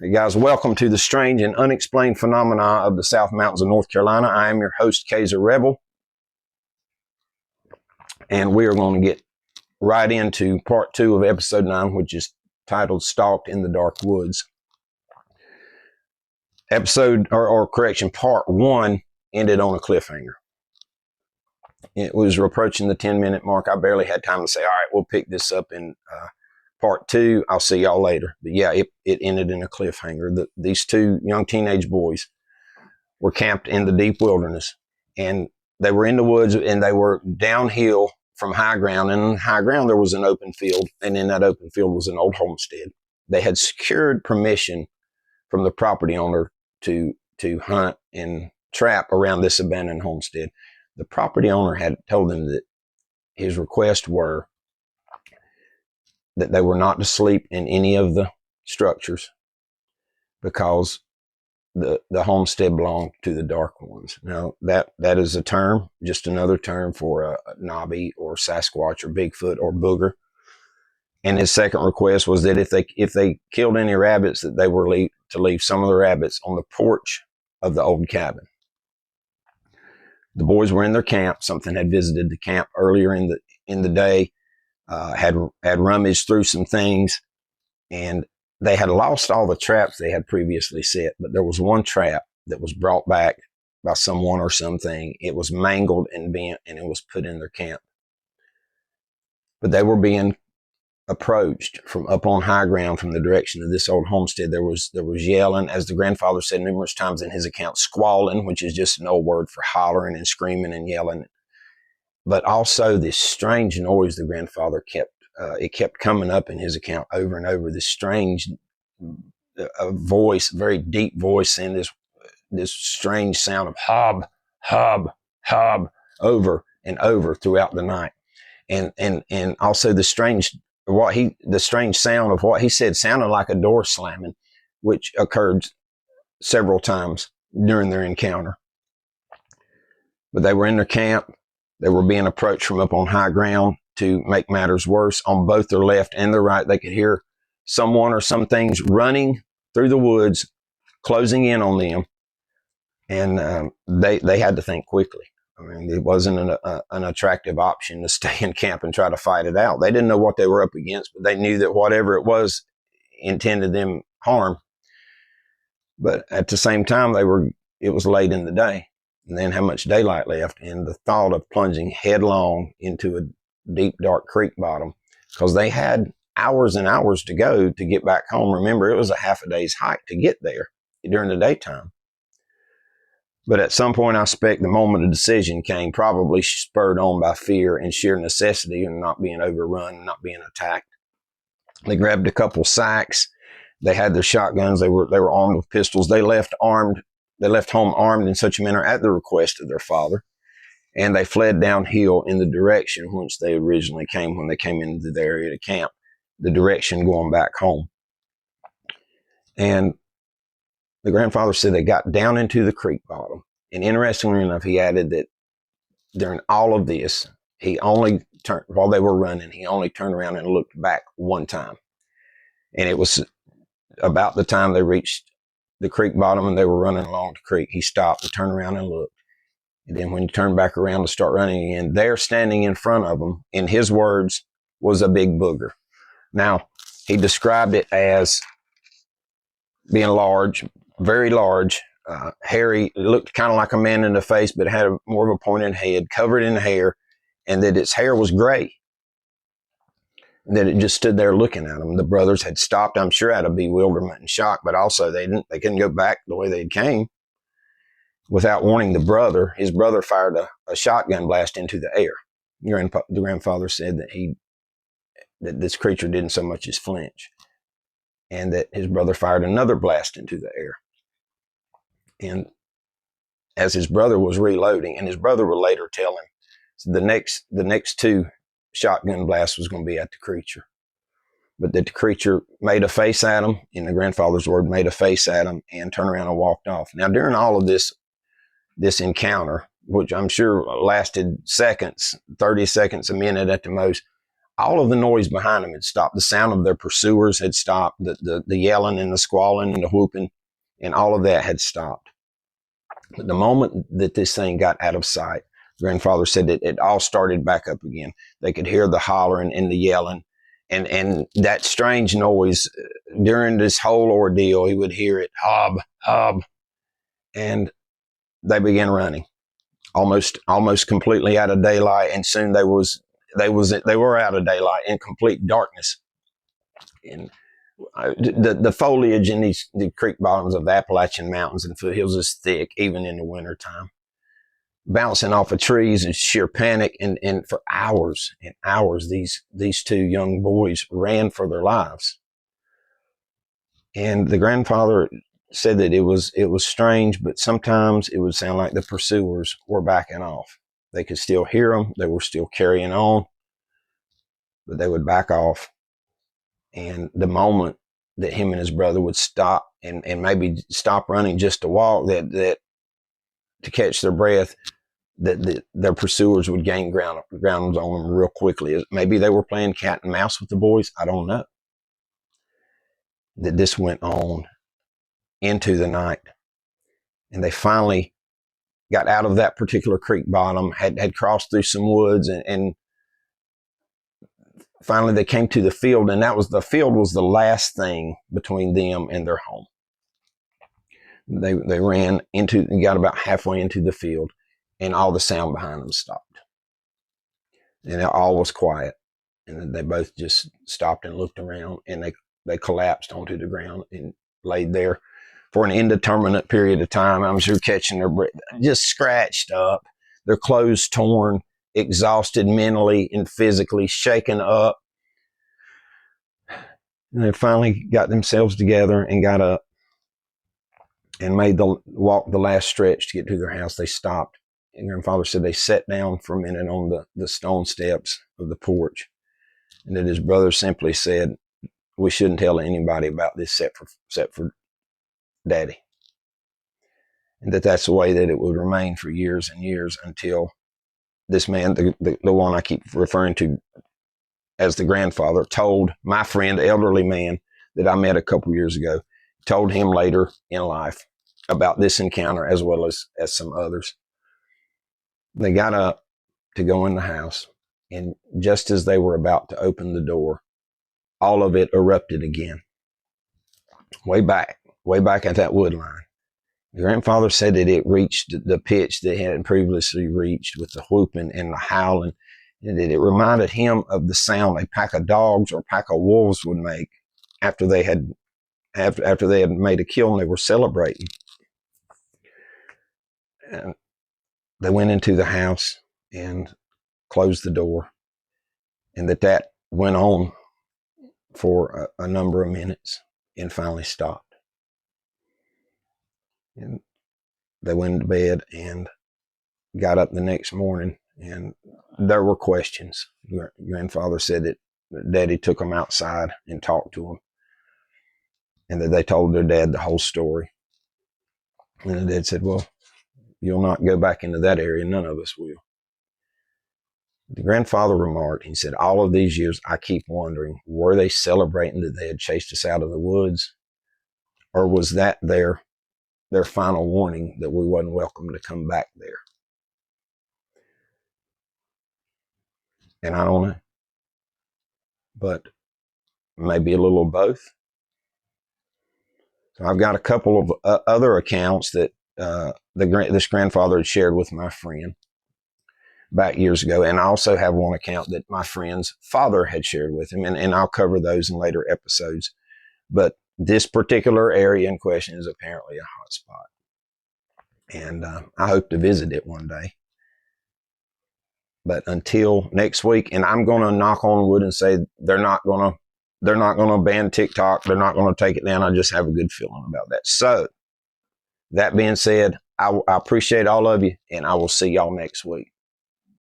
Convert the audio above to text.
Hey guys, welcome to the strange and unexplained phenomena of the South Mountains of North Carolina. I am your host, Kaiser Rebel, and we are going to get right into part 2 of episode 9, which is titled Stalked in the Dark Woods. Part 1 ended on a cliffhanger. It was approaching the 10-minute mark. I barely had time to say, all right, we'll pick this up in part 2. I'll see y'all later. But yeah, it ended in a cliffhanger. These two young teenage boys were camped in the deep wilderness, and they were in the woods, and they were downhill from high ground. And on high ground, there was an open field, and in that open field was an old homestead. They had secured permission from the property owner to hunt and trap around this abandoned homestead. The property owner had told them that his requests were that they were not to sleep in any of the structures because the homestead belonged to the Dark Ones. Now, that is a term, just another term for a knobby or Sasquatch or Bigfoot or booger. And his second request was that if they killed any rabbits, that they were to leave some of the rabbits on the porch of the old cabin. The boys were in their camp. Something had visited the camp earlier in the day. Had rummaged through some things, and they had lost all the traps they had previously set, but there was one trap that was brought back by someone or something. It was mangled and bent, and it was put in their camp. But they were being approached from up on high ground from the direction of this old homestead. There was yelling, as the grandfather said numerous times in his account, squalling, which is just an old word for hollering and screaming and yelling. But also this strange noise the grandfather kept coming up in his account over and over. This strange voice, very deep voice, saying this strange sound of hob, hob, hob over and over throughout the night. And also the strange sound of what he said sounded like a door slamming, which occurred several times during their encounter. But they were in their camp. They were being approached from up on high ground. To make matters worse, on both their left and their right, they could hear someone or some things running through the woods, closing in on them. And they had to think quickly. I mean, it wasn't an attractive option to stay in camp and try to fight it out. They didn't know what they were up against, but they knew that whatever it was intended them harm. But at the same time, it was late in the day, and then how much daylight left, and the thought of plunging headlong into a deep, dark creek bottom, because they had hours and hours to go to get back home. Remember, it was a half a day's hike to get there during the daytime. But at some point, I expect the moment of decision came, probably spurred on by fear and sheer necessity and not being overrun and not being attacked. They grabbed a couple sacks. They had their shotguns. They were armed with pistols. They left home armed in such a manner at the request of their father. And they fled downhill in the direction which they originally came when they came into the area to camp, the direction going back home. And the grandfather said they got down into the creek bottom. And interestingly enough, he added that during all of this, while they were running, he only turned around and looked back one time. And it was about the time they reached the creek bottom and they were running along the creek, he stopped and turned around and looked. And then when you turn back around to start running again, there standing in front of them, in his words, was a big booger. Now, he described it as being large, very large, hairy. It looked kind of like a man in the face, but had more of a pointed head, covered in hair, and that its hair was gray. And that it just stood there looking at them. The brothers had stopped, I'm sure, out of bewilderment and shock, but also they couldn't go back the way they came. Without warning his brother fired a shotgun blast into the air. The grandfather said that this creature didn't so much as flinch, and that his brother fired another blast into the air. And as his brother was reloading, and his brother would later tell him, so the next two shotgun blasts was going to be at the creature, but that the creature made a face at him, in the grandfather's word, made a face at him, and turned around and walked off. Now, during all of this encounter, which I'm sure lasted seconds, 30 seconds, a minute at the most, all of the noise behind them had stopped. The sound of their pursuers had stopped. The yelling and the squalling and the whooping and all of that had stopped. But the moment that this thing got out of sight, grandfather said that it all started back up again. They could hear the hollering and the yelling and that strange noise during this whole ordeal. He would hear it, hob, hob, and they began running almost completely out of daylight. And soon they were out of daylight in complete darkness. And the foliage in the creek bottoms of the Appalachian Mountains and foothills is thick, even in the wintertime. Bouncing off of trees in sheer panic, and for hours and hours, these two young boys ran for their lives. And the grandfather said that it was strange, but sometimes it would sound like the pursuers were backing off. They could still hear them; they were still carrying on, but they would back off. And the moment that him and his brother would stop and maybe stop running just to walk, that to catch their breath, that their pursuers would gain ground on them real quickly. Maybe they were playing cat and mouse with the boys. I don't know. That this went on into the night. And they finally got out of that particular creek bottom, had crossed through some woods, and finally they came to the field, and the field was the last thing between them and their home. They ran got about halfway into the field, and all the sound behind them stopped. And it all was quiet. And they both just stopped and looked around, and they collapsed onto the ground and laid there for an indeterminate period of time. I'm sure catching their breath, just scratched up, their clothes torn, exhausted mentally and physically, shaken up. And they finally got themselves together and got up and made walk the last stretch to get to their house. They stopped. And grandfather said they sat down for a minute on the stone steps of the porch, and that his brother simply said, "We shouldn't tell anybody about this except for Daddy." And that's the way that it would remain for years and years until this man, the one I keep referring to as the grandfather, told my friend, the elderly man that I met a couple years ago, told him later in life about this encounter as well as some others. They got up to go in the house, and just as they were about to open the door, all of it erupted again. Way back at that wood line. The grandfather said that it reached the pitch that it had previously reached with the whooping and the howling, and that it reminded him of the sound a pack of dogs or a pack of wolves would make after they had made a kill and they were celebrating. And they went into the house and closed the door, and that went on for a number of minutes and finally stopped. And they went to bed and got up the next morning, and there were questions. Grandfather said that Daddy took them outside and talked to them, and that they told their dad the whole story. And the dad said, "Well, you'll not go back into that area. None of us will." The grandfather remarked, he said, "All of these years, I keep wondering, were they celebrating that they had chased us out of the woods? Or was that their final warning that we wasn't welcome to come back there?" And I don't know. But maybe a little of both. So I've got a couple of other accounts that this grandfather had shared with my friend back years ago. And I also have one account that my friend's father had shared with him, and I'll cover those in later episodes. But this particular area in question is apparently a hot spot. And I hope to visit it one day. But until next week, and I'm going to knock on wood and say they're not going to ban TikTok. They're not going to take it down. I just have a good feeling about that. So that being said, I appreciate all of you, and I will see y'all next week.